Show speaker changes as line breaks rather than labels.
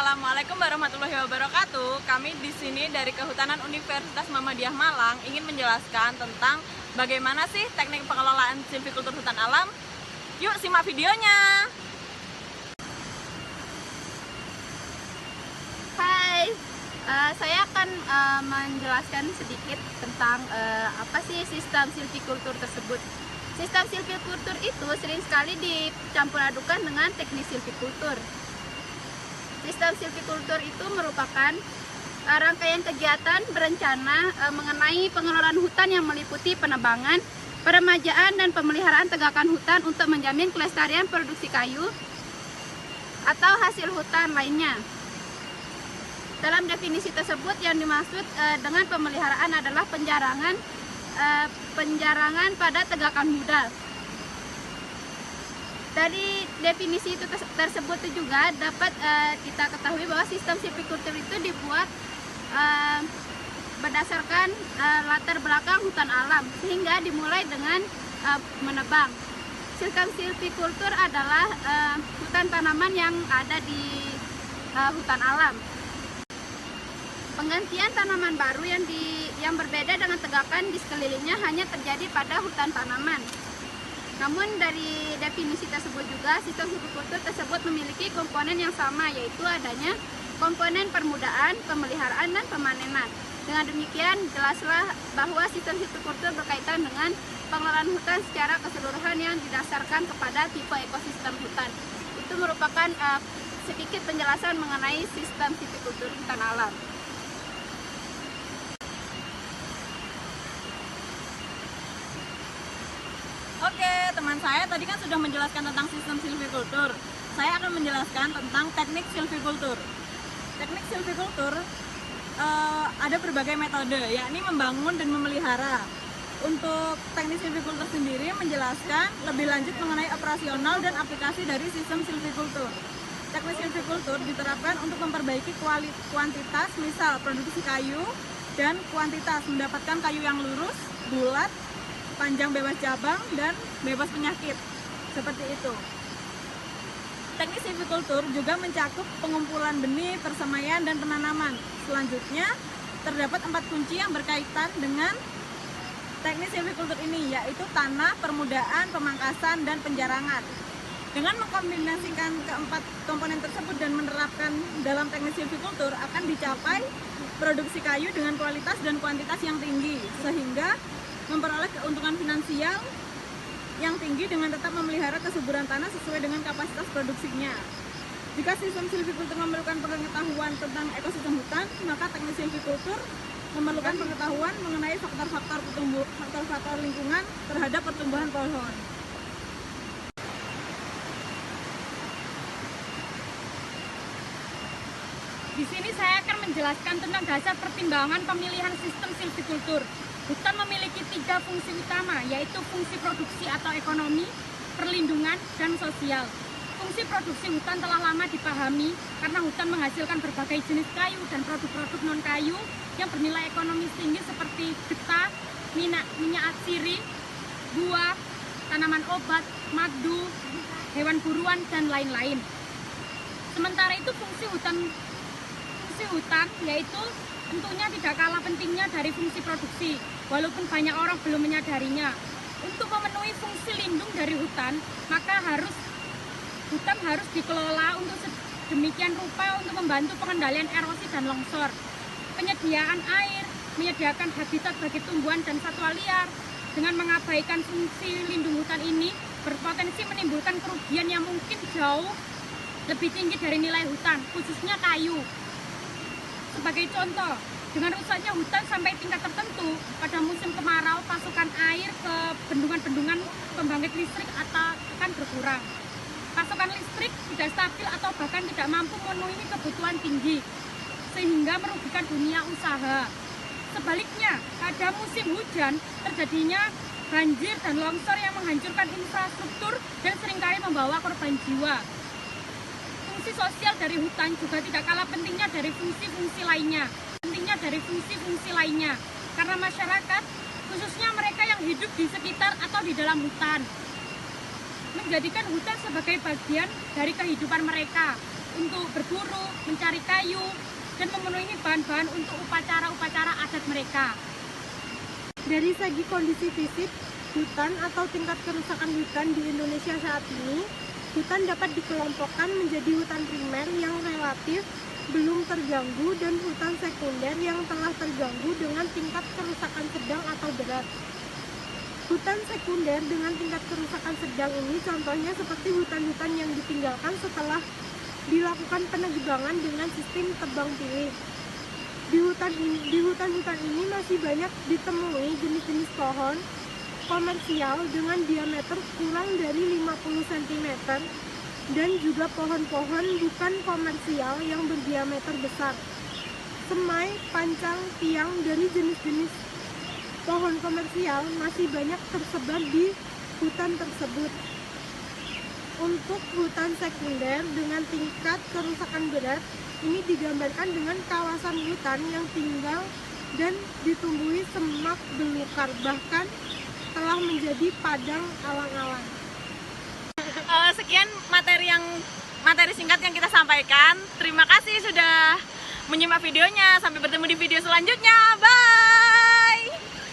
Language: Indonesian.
Assalamualaikum warahmatullahi wabarakatuh. Kami di sini dari Kehutanan Universitas Muhammadiyah Malang ingin menjelaskan tentang bagaimana sih teknik pengelolaan silvikultur hutan alam. Yuk simak videonya.
Hai, saya akan menjelaskan sedikit tentang apa sih sistem silvikultur tersebut. Sistem silvikultur itu sering sekali dicampur adukan dengan teknik silvikultur. Sistem silvikultur itu merupakan rangkaian kegiatan berencana mengenai pengelolaan hutan yang meliputi penebangan, peremajaan, dan pemeliharaan tegakan hutan untuk menjamin kelestarian produksi kayu atau hasil hutan lainnya. Dalam definisi tersebut yang dimaksud dengan pemeliharaan adalah penjarangan pada tegakan hutan. Dari definisi itu tersebut juga dapat kita ketahui bahwa sistem silvikultur itu dibuat berdasarkan latar belakang hutan alam, sehingga dimulai dengan menebang. Sistem silvikultur adalah hutan tanaman yang ada di hutan alam. Penggantian tanaman baru yang berbeda dengan tegakan di sekelilingnya hanya terjadi pada hutan tanaman. Namun dari definisi tersebut juga, sistem silvikultur tersebut memiliki komponen yang sama, yaitu adanya komponen permudaan, pemeliharaan, dan pemanenan. Dengan demikian, jelaslah bahwa sistem silvikultur berkaitan dengan pengelolaan hutan secara keseluruhan yang didasarkan kepada tipe ekosistem hutan. Itu merupakan sedikit penjelasan mengenai sistem silvikultur hutan alam.
Oke, teman saya tadi kan sudah menjelaskan tentang sistem silvikultur. Saya akan menjelaskan tentang teknik silvikultur. Teknik silvikultur ada berbagai metode, yakni membangun dan memelihara. Untuk teknik silvikultur sendiri menjelaskan lebih lanjut mengenai operasional dan aplikasi dari sistem silvikultur. Teknik silvikultur diterapkan untuk memperbaiki kuantitas, misal produksi kayu, dan kuantitas, mendapatkan kayu yang lurus, bulat, panjang bebas cabang, dan bebas penyakit, seperti itu. Teknik silvikultur juga mencakup pengumpulan benih, persemaian, dan penanaman. Selanjutnya, terdapat 4 kunci yang berkaitan dengan teknik silvikultur ini, yaitu tanah, permudaan, pemangkasan, dan penjarangan. Dengan mengkombinasikan keempat komponen tersebut dan menerapkan dalam teknik silvikultur, akan dicapai produksi kayu dengan kualitas dan kuantitas yang tinggi, sehingga memperoleh keuntungan finansial yang tinggi dengan tetap memelihara kesuburan tanah sesuai dengan kapasitas produksinya. Jika sistem silvikultur memerlukan pengetahuan tentang ekosistem hutan, maka teknik silvikultur memerlukan pengetahuan mengenai faktor-faktor lingkungan terhadap pertumbuhan pohon.
Di sini saya akan menjelaskan tentang dasar pertimbangan pemilihan sistem silvikultur. Hutan memiliki 3 fungsi utama, yaitu fungsi produksi atau ekonomi, perlindungan, dan sosial. Fungsi produksi hutan telah lama dipahami karena hutan menghasilkan berbagai jenis kayu dan produk-produk non-kayu yang bernilai ekonomis tinggi seperti getah, minyak atsiri, buah, tanaman obat, madu, hewan buruan, dan lain-lain. Sementara itu fungsi hutan yaitu tentunya tidak kalah pentingnya dari fungsi produksi, walaupun banyak orang belum menyadarinya. Untuk memenuhi fungsi lindung dari hutan, maka hutan harus dikelola untuk sedemikian rupa untuk membantu pengendalian erosi dan longsor, penyediaan air, menyediakan habitat bagi tumbuhan dan satwa liar. Dengan mengabaikan fungsi lindung hutan ini, berpotensi menimbulkan kerugian yang mungkin jauh lebih tinggi dari nilai hutan, khususnya kayu. Sebagai contoh, dengan rusaknya hutan sampai tingkat tertentu, pada musim kemarau pasokan air ke bendungan-bendungan pembangkit listrik akan berkurang. Pasokan listrik tidak stabil atau bahkan tidak mampu memenuhi kebutuhan tinggi, sehingga merugikan dunia usaha. Sebaliknya, pada musim hujan terjadinya banjir dan longsor yang menghancurkan infrastruktur dan seringkali membawa korban jiwa. Fungsi sosial dari hutan juga tidak kalah pentingnya dari fungsi-fungsi lainnya. Karena masyarakat, khususnya mereka yang hidup di sekitar atau di dalam hutan, menjadikan hutan sebagai bagian dari kehidupan mereka. untuk berburu, mencari kayu, dan memenuhi bahan-bahan untuk upacara-upacara adat mereka.
Dari segi kondisi fisik hutan atau tingkat kerusakan hutan di Indonesia saat ini, hutan dapat dikelompokkan menjadi hutan primer yang relatif belum terganggu dan hutan sekunder yang telah terganggu dengan tingkat kerusakan sedang atau berat. Hutan sekunder dengan tingkat kerusakan sedang ini contohnya seperti hutan-hutan yang ditinggalkan setelah dilakukan penebangan dengan sistem tebang pilih. Di hutan-hutan ini masih banyak ditemui jenis-jenis pohon komersial dengan diameter kurang dari 50 cm dan juga pohon-pohon bukan komersial yang berdiameter besar. Semai, pancang, tiang dari jenis-jenis pohon komersial masih banyak tersebar di hutan tersebut. Untuk hutan sekunder dengan tingkat kerusakan berat, ini digambarkan dengan kawasan hutan yang tinggal dan ditumbuhi semak belukar, bahkan telah menjadi padang alang-alang.
Sekian materi singkat yang kita sampaikan. Terima kasih sudah menyimak videonya. Sampai bertemu di video selanjutnya. Bye.